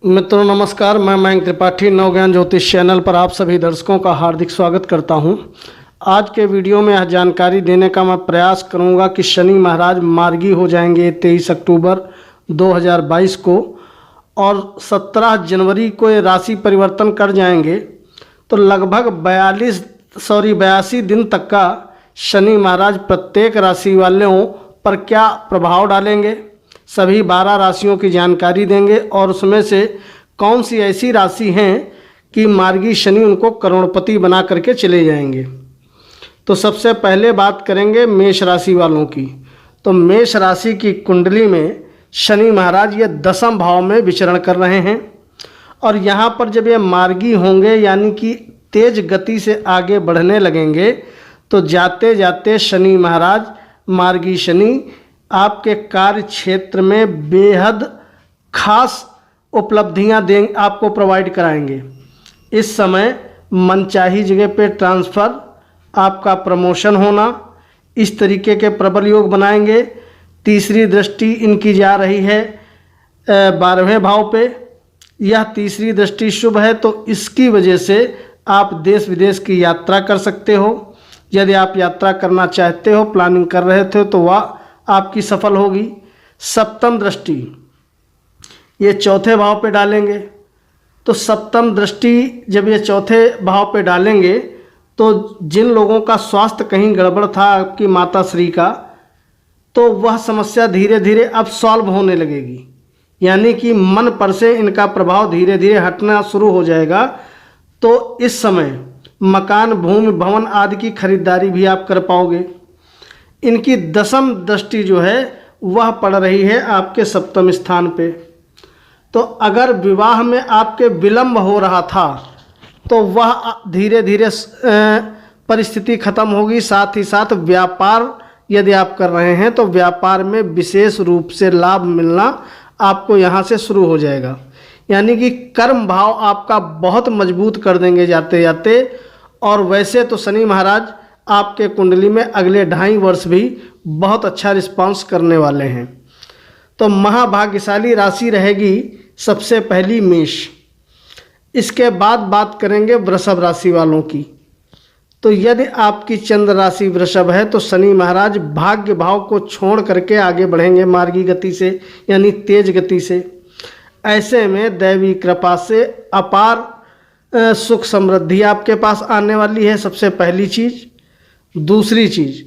मित्रों नमस्कार, मैं मयंक त्रिपाठी नवज्ञान ज्योतिष चैनल पर आप सभी दर्शकों का हार्दिक स्वागत करता हूं। आज के वीडियो में यह जानकारी देने का मैं प्रयास करूंगा कि शनि महाराज मार्गी हो जाएंगे 23 अक्टूबर 2022 को और 17 जनवरी को ये राशि परिवर्तन कर जाएंगे। तो लगभग 82 दिन तक का शनि महाराज प्रत्येक राशि वालों पर क्या प्रभाव डालेंगे, सभी 12 राशियों की जानकारी देंगे और उसमें से कौन सी ऐसी राशि हैं कि मार्गी शनि उनको करोड़पति बना करके चले जाएंगे। तो सबसे पहले बात करेंगे मेष राशि वालों की। तो मेष राशि की कुंडली में शनि महाराज ये 10वें भाव में विचरण कर रहे हैं और यहाँ पर जब ये मार्गी होंगे यानी कि तेज गति से आगे बढ़ने लगेंगे तो जाते जाते शनि महाराज मार्गी शनि आपके कार्य क्षेत्र में बेहद खास उपलब्धियां देंगे, आपको प्रोवाइड कराएंगे। इस समय मनचाही जगह पे ट्रांसफ़र, आपका प्रमोशन होना, इस तरीके के प्रबल योग बनाएंगे। तीसरी दृष्टि इनकी जा रही है 12वें भाव पे। यह तीसरी दृष्टि शुभ है तो इसकी वजह से आप देश विदेश की यात्रा कर सकते हो। यदि आप यात्रा करना चाहते हो, प्लानिंग कर रहे थे तो वह आपकी सफल होगी। सप्तम दृष्टि ये चौथे भाव पे डालेंगे। तो सप्तम दृष्टि जब ये चौथे भाव पे डालेंगे तो जिन लोगों का स्वास्थ्य कहीं गड़बड़ था आपकी माता श्री का, तो वह समस्या धीरे धीरे अब सॉल्व होने लगेगी, यानी कि मन पर से इनका प्रभाव धीरे धीरे हटना शुरू हो जाएगा। तो इस समय मकान, भूमि, भवन आदि की खरीदारी भी आप कर पाओगे। इनकी 10वीं दृष्टि जो है वह पड़ रही है आपके 7वें स्थान पे। तो अगर विवाह में आपके विलंब हो रहा था तो वह धीरे धीरे परिस्थिति खत्म होगी। साथ ही साथ व्यापार यदि आप कर रहे हैं तो व्यापार में विशेष रूप से लाभ मिलना आपको यहाँ से शुरू हो जाएगा, यानी कि कर्म भाव आपका बहुत मजबूत कर देंगे जाते जाते। और वैसे तो शनि महाराज आपके कुंडली में अगले 2.5 वर्ष भी बहुत अच्छा रिस्पांस करने वाले हैं। तो महाभाग्यशाली राशि रहेगी सबसे पहली मेष। इसके बाद बात करेंगे वृषभ राशि वालों की। तो यदि आपकी चंद्र राशि वृषभ है तो शनि महाराज भाग्य भाव को छोड़ करके आगे बढ़ेंगे मार्गी गति से, यानी तेज गति से। ऐसे में दैवी कृपा से अपार सुख समृद्धि आपके पास आने वाली है, सबसे पहली चीज़। दूसरी चीज़,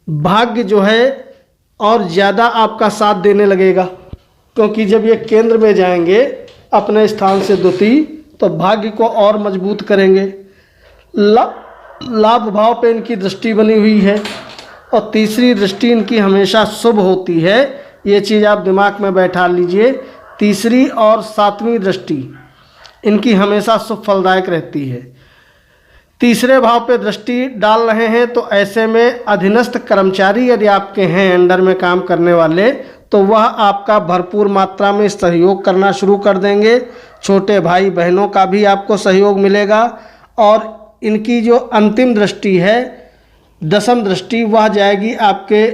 भाग्य जो है और ज़्यादा आपका साथ देने लगेगा, क्योंकि जब ये केंद्र में जाएंगे अपने स्थान से द्वितीय तो भाग्य को और मजबूत करेंगे। लाभ भाव पे इनकी दृष्टि बनी हुई है और तीसरी दृष्टि इनकी हमेशा शुभ होती है। ये चीज़ आप दिमाग में बैठा लीजिए। तीसरी और 7वीं दृष्टि इनकी हमेशा शुभ फलदायक रहती है। तीसरे भाव पे दृष्टि डाल रहे हैं तो ऐसे में अधीनस्थ कर्मचारी यदि आपके हैं अंडर में काम करने वाले, तो वह आपका भरपूर मात्रा में सहयोग करना शुरू कर देंगे। छोटे भाई बहनों का भी आपको सहयोग मिलेगा। और इनकी जो अंतिम दृष्टि है 10वीं दृष्टि, वह जाएगी आपके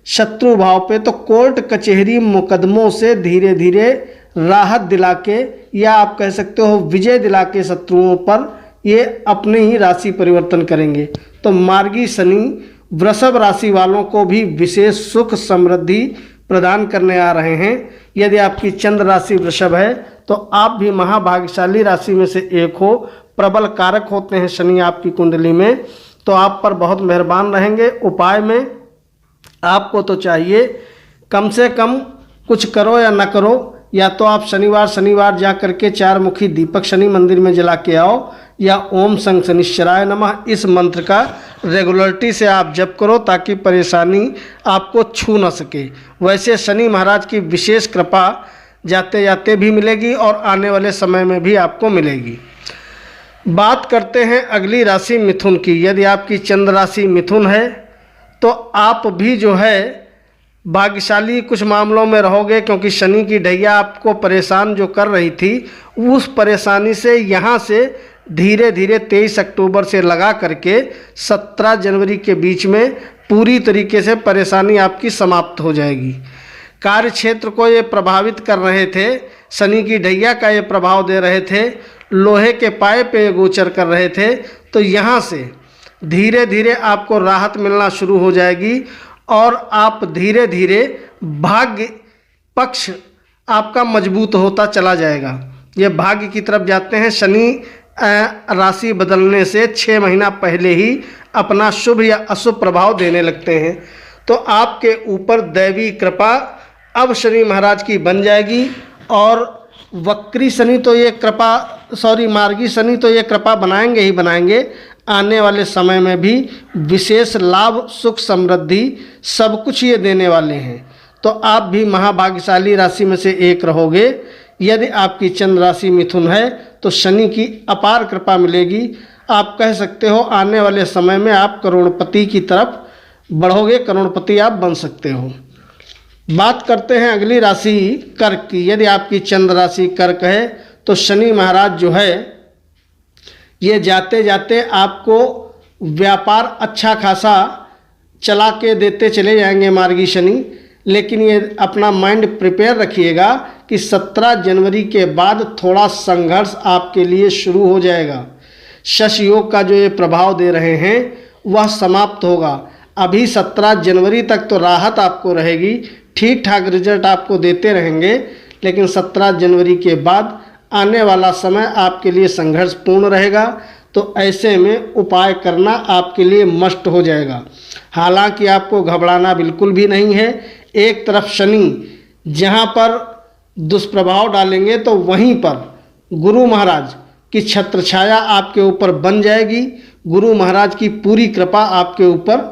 शत्रु भाव पे। तो कोर्ट कचहरी मुकदमों से धीरे धीरे राहत दिला के, या आप कह सकते हो विजय दिला के शत्रुओं पर ये अपने ही राशि परिवर्तन करेंगे। तो मार्गी शनि वृषभ राशि वालों को भी विशेष सुख समृद्धि प्रदान करने आ रहे हैं। यदि आपकी चंद्र राशि वृषभ है तो आप भी महाभाग्यशाली राशि में से एक हो। प्रबल कारक होते हैं शनि आपकी कुंडली में, तो आप पर बहुत मेहरबान रहेंगे। उपाय में आपको तो चाहिए कम से कम कुछ करो या न करो, या तो आप शनिवार जा करके 4 मुखी दीपक शनि मंदिर में जला के आओ, या ओम संग शनिश्चराय नमः इस मंत्र का रेगुलरिटी से आप जप करो ताकि परेशानी आपको छू न सके। वैसे शनि महाराज की विशेष कृपा जाते जाते भी मिलेगी और आने वाले समय में भी आपको मिलेगी। बात करते हैं अगली राशि मिथुन की। यदि आपकी चंद्र राशि मिथुन है तो आप भी जो है भाग्यशाली कुछ मामलों में रहोगे, क्योंकि शनि की ढैया आपको परेशान जो कर रही थी उस परेशानी से यहाँ से धीरे धीरे 23 अक्टूबर से लगा करके 17 जनवरी के बीच में पूरी तरीके से परेशानी आपकी समाप्त हो जाएगी। कार्य क्षेत्र को ये प्रभावित कर रहे थे शनि की ढैया का ये प्रभाव दे रहे थे, लोहे के पाए पे गोचर कर रहे थे, तो यहाँ से धीरे धीरे आपको राहत मिलना शुरू हो जाएगी और आप धीरे धीरे भाग्य पक्ष आपका मजबूत होता चला जाएगा। ये भाग्य की तरफ जाते हैं। शनि राशि बदलने से 6 महीना पहले ही अपना शुभ या अशुभ प्रभाव देने लगते हैं। तो आपके ऊपर दैवी कृपा अब शनि महाराज की बन जाएगी और वक्री शनि तो ये मार्गी शनि तो ये कृपा बनाएंगे ही बनाएंगे। आने वाले समय में भी विशेष लाभ, सुख, समृद्धि सब कुछ ये देने वाले हैं। तो आप भी महाभाग्यशाली राशि में से एक रहोगे। यदि आपकी चंद्र राशि मिथुन है तो शनि की अपार कृपा मिलेगी। आप कह सकते हो आने वाले समय में आप करोड़पति की तरफ बढ़ोगे, करोड़पति आप बन सकते हो। बात करते हैं अगली राशि कर्क की। यदि आपकी चंद्र राशि कर्क है तो शनि महाराज जो है ये जाते जाते आपको व्यापार अच्छा खासा चला के देते चले जाएंगे मार्गी शनि। लेकिन ये अपना माइंड प्रिपेयर रखिएगा कि 17 जनवरी के बाद थोड़ा संघर्ष आपके लिए शुरू हो जाएगा। शश योग का जो ये प्रभाव दे रहे हैं वह समाप्त होगा। अभी 17 जनवरी तक तो राहत आपको रहेगी, ठीक ठाक रिजल्ट आपको देते रहेंगे, लेकिन 17 जनवरी के बाद आने वाला समय आपके लिए संघर्षपूर्ण रहेगा। तो ऐसे में उपाय करना आपके लिए मस्ट हो जाएगा। हालांकि आपको घबराना बिल्कुल भी नहीं है। एक तरफ शनि जहां पर दुष्प्रभाव डालेंगे तो वहीं पर गुरु महाराज की छत्र छाया आपके ऊपर बन जाएगी। गुरु महाराज की पूरी कृपा आपके ऊपर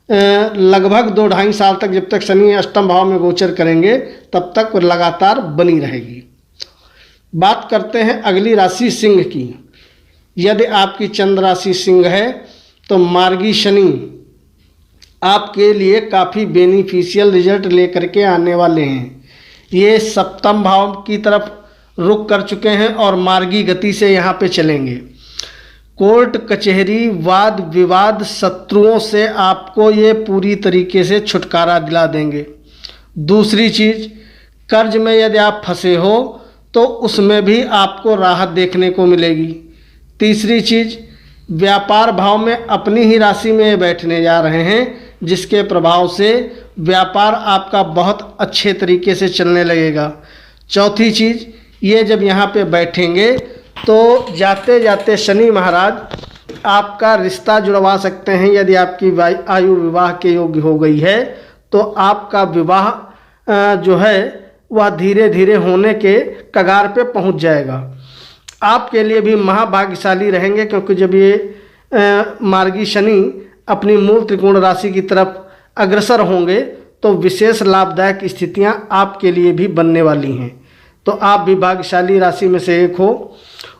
लगभग 2-2.5 साल तक, जब तक शनि अष्टम भाव में गोचर करेंगे तब तक लगातार बनी रहेगी। बात करते हैं अगली राशि सिंह की। यदि आपकी चंद्र राशि सिंह है तो मार्गी शनि आपके लिए काफ़ी बेनिफिशियल रिजल्ट लेकर के आने वाले हैं। ये सप्तम भाव की तरफ रुख कर चुके हैं और मार्गी गति से यहाँ पे चलेंगे। कोर्ट कचहरी, वाद विवाद, शत्रुओं से आपको ये पूरी तरीके से छुटकारा दिला देंगे। दूसरी चीज़, कर्ज में यदि आप फंसे हो तो उसमें भी आपको राहत देखने को मिलेगी। तीसरी चीज़, व्यापार भाव में अपनी ही राशि में बैठने जा रहे हैं, जिसके प्रभाव से व्यापार आपका बहुत अच्छे तरीके से चलने लगेगा। चौथी चीज़, ये जब यहाँ पे बैठेंगे तो जाते जाते शनि महाराज आपका रिश्ता जुड़वा सकते हैं। यदि आपकी आयु विवाह के योग्य हो गई है तो आपका विवाह जो है वह धीरे धीरे होने के कगार पे पहुँच जाएगा। आपके लिए भी महाभाग्यशाली रहेंगे, क्योंकि जब ये मार्गी शनि अपनी मूल त्रिकोण राशि की तरफ अग्रसर होंगे तो विशेष लाभदायक स्थितियां आपके लिए भी बनने वाली हैं। तो आप भी भाग्यशाली राशि में से एक हो।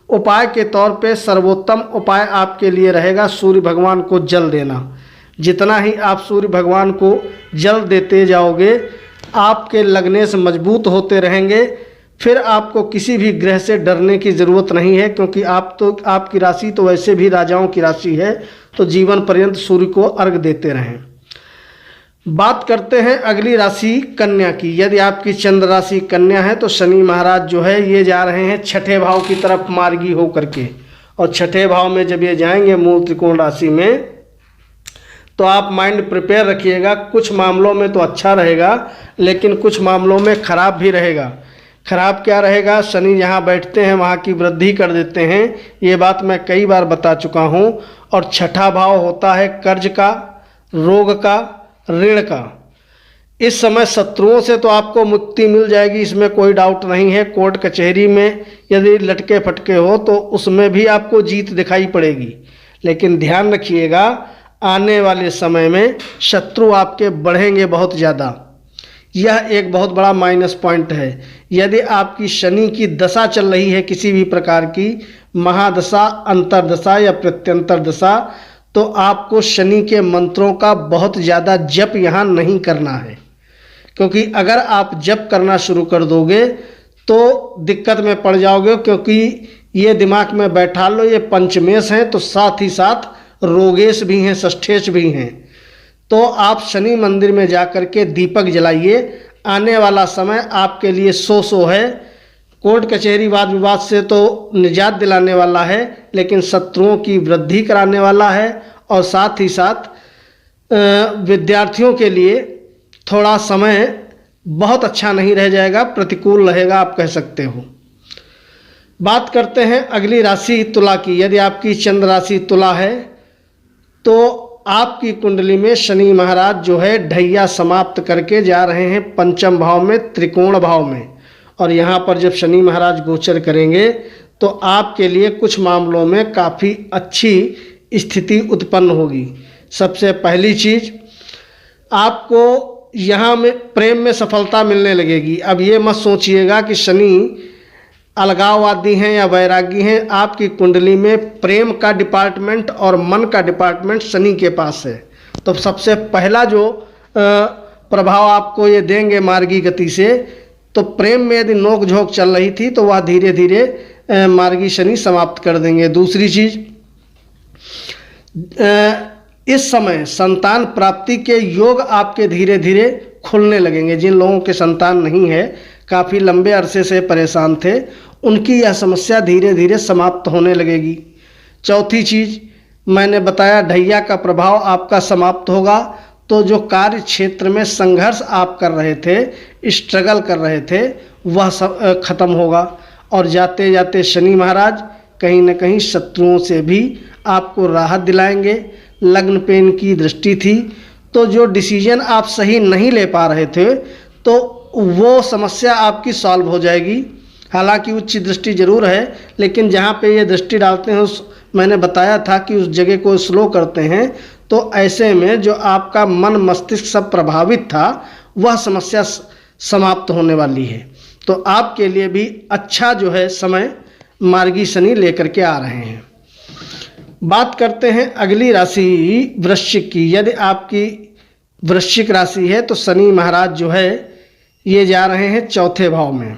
उपाय के तौर पे सर्वोत्तम उपाय आपके लिए रहेगा सूर्य भगवान को जल देना। जितना ही आप सूर्य भगवान को जल देते जाओगे आपके लगने से मजबूत होते रहेंगे। फिर आपको किसी भी ग्रह से डरने की ज़रूरत नहीं है, क्योंकि आपकी राशि तो वैसे भी राजाओं की राशि है। तो जीवन पर्यंत सूर्य को अर्घ देते रहें। बात करते हैं अगली राशि कन्या की। यदि आपकी चंद्र राशि कन्या है तो शनि महाराज जो है ये जा रहे हैं 6ठे भाव की तरफ मार्गी हो करके, और 6ठे भाव में जब ये जाएंगे मूल त्रिकोण राशि में तो आप माइंड प्रिपेयर रखिएगा। कुछ मामलों में तो अच्छा रहेगा, लेकिन कुछ मामलों में खराब भी रहेगा। खराब क्या रहेगा? शनि जहाँ बैठते हैं वहाँ की वृद्धि कर देते हैं। ये बात मैं कई बार बता चुका हूँ। और 6ठा भाव होता है कर्ज का, रोग का, ऋण का। इस समय शत्रुओं से तो आपको मुक्ति मिल जाएगी, इसमें कोई डाउट नहीं है। कोर्ट कचहरी में यदि लटके फटके हो तो उसमें भी आपको जीत दिखाई पड़ेगी। लेकिन ध्यान रखिएगा आने वाले समय में शत्रु आपके बढ़ेंगे बहुत ज़्यादा। यह एक बहुत बड़ा माइनस पॉइंट है। यदि आपकी शनि की दशा चल रही है किसी भी प्रकार की, महादशा, अंतरदशा या प्रत्यंतर दशा, तो आपको शनि के मंत्रों का बहुत ज़्यादा जप यहाँ नहीं करना है। क्योंकि अगर आप जप करना शुरू कर दोगे तो दिक्कत में पड़ जाओगे। क्योंकि ये दिमाग में बैठा लो, ये पंचमेश हैं तो साथ ही साथ रोगेश भी हैं, षष्ठेश भी हैं। तो आप शनि मंदिर में जा कर के दीपक जलाइए। आने वाला समय आपके लिए सो है। कोर्ट कचहरी वाद विवाद से तो निजात दिलाने वाला है, लेकिन शत्रुओं की वृद्धि कराने वाला है। और साथ ही साथ विद्यार्थियों के लिए थोड़ा समय बहुत अच्छा नहीं रह जाएगा, प्रतिकूल रहेगा, आप कह सकते हो। बात करते हैं अगली राशि तुला की। यदि आपकी चंद्र राशि तुला है तो आपकी कुंडली में शनि महाराज जो है ढैया समाप्त करके जा रहे हैं पंचम भाव में, त्रिकोण भाव में। और यहाँ पर जब शनि महाराज गोचर करेंगे तो आपके लिए कुछ मामलों में काफ़ी अच्छी स्थिति उत्पन्न होगी। सबसे पहली चीज़, आपको यहाँ में प्रेम में सफलता मिलने लगेगी। अब ये मत सोचिएगा कि शनि अलगाववादी हैं या वैरागी हैं। आपकी कुंडली में प्रेम का डिपार्टमेंट और मन का डिपार्टमेंट शनि के पास है। तो सबसे पहला जो प्रभाव आपको ये देंगे मार्गी गति से, तो प्रेम में यदि नोक झोंक चल रही थी तो वह धीरे धीरे मार्गी शनि समाप्त कर देंगे। दूसरी चीज़, इस समय संतान प्राप्ति के योग आपके धीरे धीरे खुलने लगेंगे। जिन लोगों के संतान नहीं है, काफ़ी लंबे अरसे से परेशान थे, उनकी यह समस्या धीरे धीरे समाप्त होने लगेगी। चौथी चीज़, मैंने बताया ढैया का प्रभाव आपका समाप्त होगा। तो जो कार्य क्षेत्र में संघर्ष आप कर रहे थे, स्ट्रगल कर रहे थे, वह सब खत्म होगा। और जाते जाते शनि महाराज कहीं न कहीं शत्रुओं से भी आपको राहत दिलाएंगे। लग्न पे इनकी दृष्टि थी, तो जो डिसीजन आप सही नहीं ले पा रहे थे तो वो समस्या आपकी सॉल्व हो जाएगी। हालांकि उच्च दृष्टि जरूर है, लेकिन जहाँ पे ये दृष्टि डालते हैं मैंने बताया था कि उस जगह को स्लो करते हैं। तो ऐसे में जो आपका मन मस्तिष्क सब प्रभावित था, वह समस्या समाप्त होने वाली है। तो आपके लिए भी अच्छा जो है समय मार्गी शनि लेकर के आ रहे हैं। बात करते हैं अगली राशि वृश्चिक की। यदि आपकी वृश्चिक राशि है तो शनि महाराज जो है ये जा रहे हैं चौथे भाव में।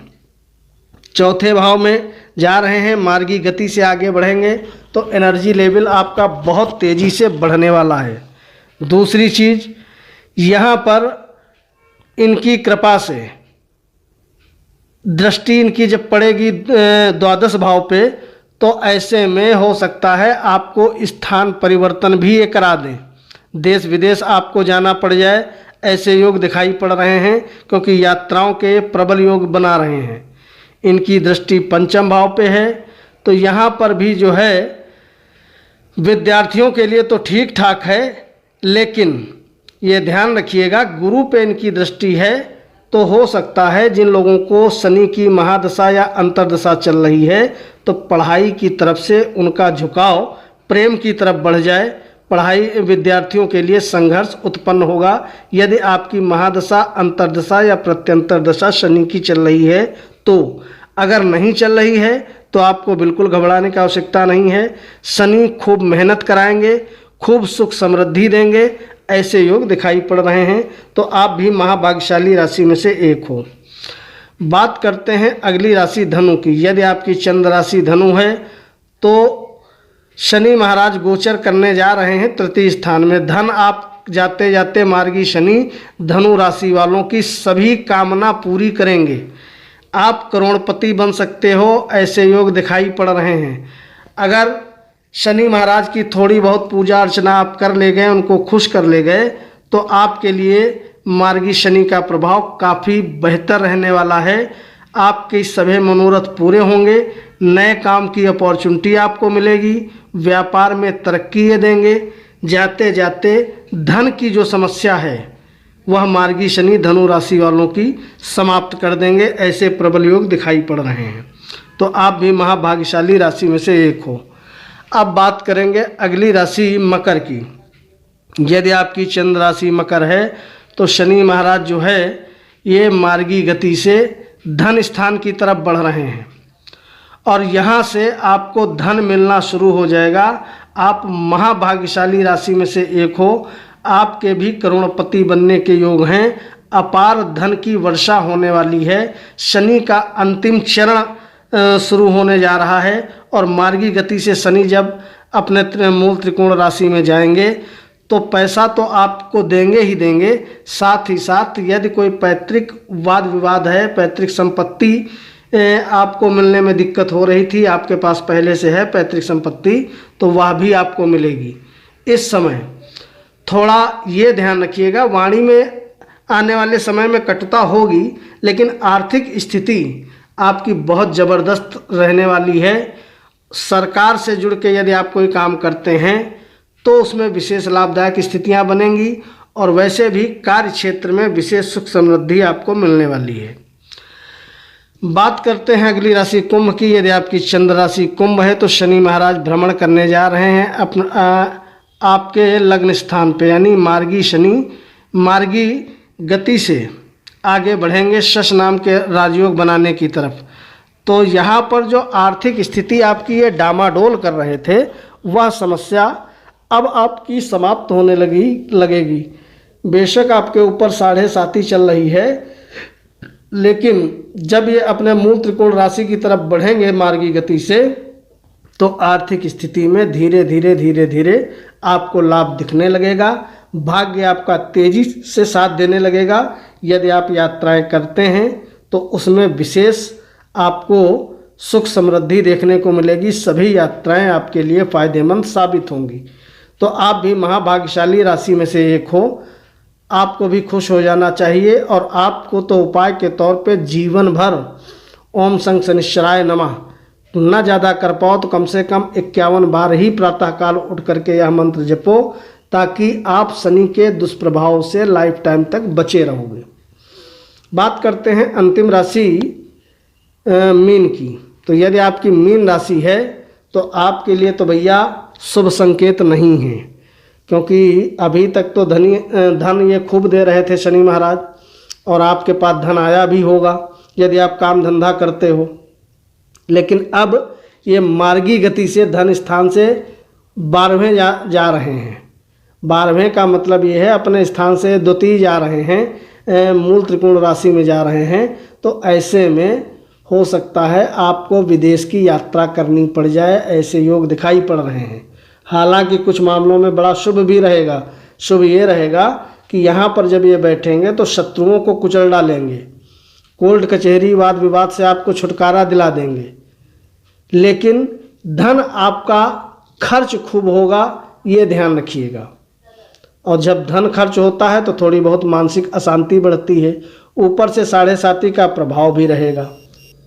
चौथे भाव में जा रहे हैं, मार्गी गति से आगे बढ़ेंगे तो एनर्जी लेवल आपका बहुत तेज़ी से बढ़ने वाला है। दूसरी चीज़, यहाँ पर इनकी कृपा से दृष्टि इनकी जब पड़ेगी द्वादश भाव पे, तो ऐसे में हो सकता है आपको स्थान परिवर्तन भी ये करा दें, देश विदेश आपको जाना पड़ जाए, ऐसे योग दिखाई पड़ रहे हैं। क्योंकि यात्राओं के प्रबल योग बना रहे हैं। इनकी दृष्टि पंचम भाव पे है, तो यहाँ पर भी जो है विद्यार्थियों के लिए तो ठीक ठाक है, लेकिन ये ध्यान रखिएगा गुरु पे इनकी दृष्टि है। तो हो सकता है जिन लोगों को शनि की महादशा या अंतर्दशा चल रही है, तो पढ़ाई की तरफ से उनका झुकाव प्रेम की तरफ बढ़ जाए। पढ़ाई विद्यार्थियों के लिए संघर्ष उत्पन्न होगा। यदि आपकी महादशा, अंतर्दशा या प्रत्यंतर दशा शनि की चल रही है तो। अगर नहीं चल रही है तो आपको बिल्कुल घबराने की आवश्यकता नहीं है। शनि खूब मेहनत कराएंगे, खूब सुख समृद्धि देंगे, ऐसे योग दिखाई पड़ रहे हैं। तो आप भी महाभाग्यशाली राशि में से एक हो। बात करते हैं अगली राशि धनु की। यदि आपकी चंद्र राशि धनु है तो शनि महाराज गोचर करने जा रहे हैं तृतीय स्थान में। धन आप जाते जाते मार्गी शनि धनु राशि वालों की सभी कामना पूरी करेंगे। आप करोड़पति बन सकते हो, ऐसे योग दिखाई पड़ रहे हैं। अगर शनि महाराज की थोड़ी बहुत पूजा अर्चना आप कर ले गए, उनको खुश कर ले गए, तो आपके लिए मार्गी शनि का प्रभाव काफ़ी बेहतर रहने वाला है। आपके सभी मनोरथ पूरे होंगे, नए काम की अपॉर्चुनिटी आपको मिलेगी, व्यापार में तरक्की ये देंगे। जाते जाते धन की जो समस्या है वह मार्गी शनि धनु राशि वालों की समाप्त कर देंगे। ऐसे प्रबल योग दिखाई पड़ रहे हैं। तो आप भी महाभाग्यशाली राशि में से एक हो। अब बात करेंगे अगली राशि मकर की। यदि आपकी चंद्र राशि मकर है तो शनि महाराज जो है ये मार्गी गति से धन स्थान की तरफ बढ़ रहे हैं और यहाँ से आपको धन मिलना शुरू हो जाएगा। आप महाभाग्यशाली राशि में से एक हो। आपके भी करोड़पति बनने के योग हैं। अपार धन की वर्षा होने वाली है। शनि का अंतिम चरण शुरू होने जा रहा है और मार्गी गति से शनि जब अपने मूल त्रिकोण राशि में जाएंगे तो पैसा तो आपको देंगे ही देंगे, साथ ही साथ यदि कोई पैतृक वाद विवाद है, पैतृक संपत्ति आपको मिलने में दिक्कत हो रही थी, आपके पास पहले से है पैतृक संपत्ति, तो वह भी आपको मिलेगी। इस समय थोड़ा ये ध्यान रखिएगा, वाणी में आने वाले समय में कटुता होगी, लेकिन आर्थिक स्थिति आपकी बहुत ज़बरदस्त रहने वाली है। सरकार से जुड़ के यदि आप कोई काम करते हैं तो उसमें विशेष लाभदायक स्थितियां बनेंगी, और वैसे भी कार्य क्षेत्र में विशेष सुख समृद्धि आपको मिलने वाली है। बात करते हैं अगली राशि कुंभ की। यदि आपकी चंद्र राशि कुंभ है तो शनि महाराज भ्रमण करने जा रहे हैं आपके लग्न स्थान पे, यानी मार्गी शनि मार्गी गति से आगे बढ़ेंगे शश नाम के राजयोग बनाने की तरफ। तो यहाँ पर जो आर्थिक स्थिति आपकी ये डामाडोल कर रहे थे, वह समस्या अब आपकी समाप्त होने लगेगी। बेशक आपके ऊपर 7.5 चल रही है, लेकिन जब ये अपने मूल त्रिकोण राशि की तरफ बढ़ेंगे मार्गी गति से, तो आर्थिक स्थिति में धीरे धीरे आपको लाभ दिखने लगेगा। भाग्य आपका तेजी से साथ देने लगेगा। यदि आप यात्राएं करते हैं तो उसमें विशेष आपको सुख समृद्धि देखने को मिलेगी। सभी यात्राएं आपके लिए फ़ायदेमंद साबित होंगी। तो आप भी महाभाग्यशाली राशि में से एक हो, आपको भी खुश हो जाना चाहिए। और आपको तो उपाय के तौर पे जीवन भर ओम शं शनिश्चराय नमः न ज़्यादा कर पाओ तो कम से कम 51 बार ही प्रातःकाल उठ करके यह मंत्र जपो, ताकि आप शनि के दुष्प्रभाव से लाइफ टाइम तक बचे रहोगे। बात करते हैं अंतिम राशि मीन की। तो यदि आपकी मीन राशि है तो आपके लिए तो भैया शुभ संकेत नहीं है, क्योंकि अभी तक तो धन ये खूब दे रहे थे शनि महाराज, और आपके पास धन आया भी होगा यदि आप काम धंधा करते हो। लेकिन अब ये मार्गी गति से धन स्थान से 12वें जा रहे हैं। 12वें का मतलब ये है अपने स्थान से द्वितीय जा रहे हैं, मूल त्रिकोण राशि में जा रहे हैं। तो ऐसे में हो सकता है आपको विदेश की यात्रा करनी पड़ जाए, ऐसे योग दिखाई पड़ रहे हैं। हालांकि कुछ मामलों में बड़ा शुभ भी रहेगा। शुभ ये रहेगा कि यहाँ पर जब ये बैठेंगे तो शत्रुओं को कुचल डालेंगे, कोर्ट कचहरी वाद विवाद से आपको छुटकारा दिला देंगे। लेकिन धन आपका खर्च खूब होगा, ये ध्यान रखिएगा। और जब धन खर्च होता है तो थोड़ी बहुत मानसिक अशांति बढ़ती है। ऊपर से 7.5 का प्रभाव भी रहेगा।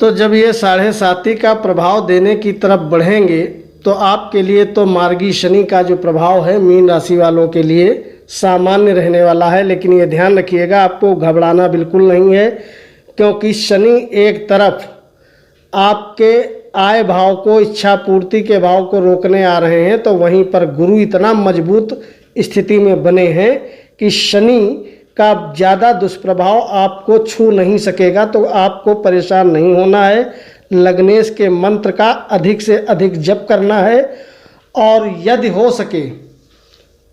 तो जब ये 7.5 का प्रभाव देने की तरफ बढ़ेंगे तो आपके लिए तो मार्गी शनि का जो प्रभाव है मीन राशि वालों के लिए सामान्य रहने वाला है। लेकिन ये ध्यान रखिएगा, आपको घबराना बिल्कुल नहीं है, क्योंकि शनि एक तरफ आपके आय भाव को, इच्छा पूर्ति के भाव को रोकने आ रहे हैं, तो वहीं पर गुरु इतना मजबूत स्थिति में बने हैं कि शनि का ज़्यादा दुष्प्रभाव आपको छू नहीं सकेगा। तो आपको परेशान नहीं होना है। लग्नेश के मंत्र का अधिक से अधिक जप करना है, और यदि हो सके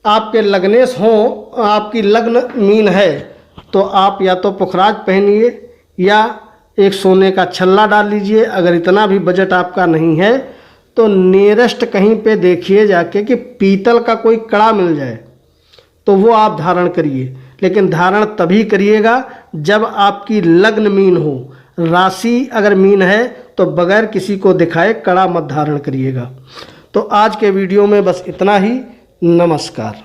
आपके लग्नेश हो, आपकी लग्न मीन है, तो आप या तो पुखराज पहनिए या एक सोने का छल्ला डाल लीजिए। अगर इतना भी बजट आपका नहीं है तो नियरेस्ट कहीं पे देखिए जाके कि पीतल का कोई कड़ा मिल जाए तो वो आप धारण करिए। लेकिन धारण तभी करिएगा जब आपकी लग्न मीन हो। राशि अगर मीन है तो बगैर किसी को दिखाए कड़ा मत धारण करिएगा। तो आज के वीडियो में बस इतना ही। नमस्कार।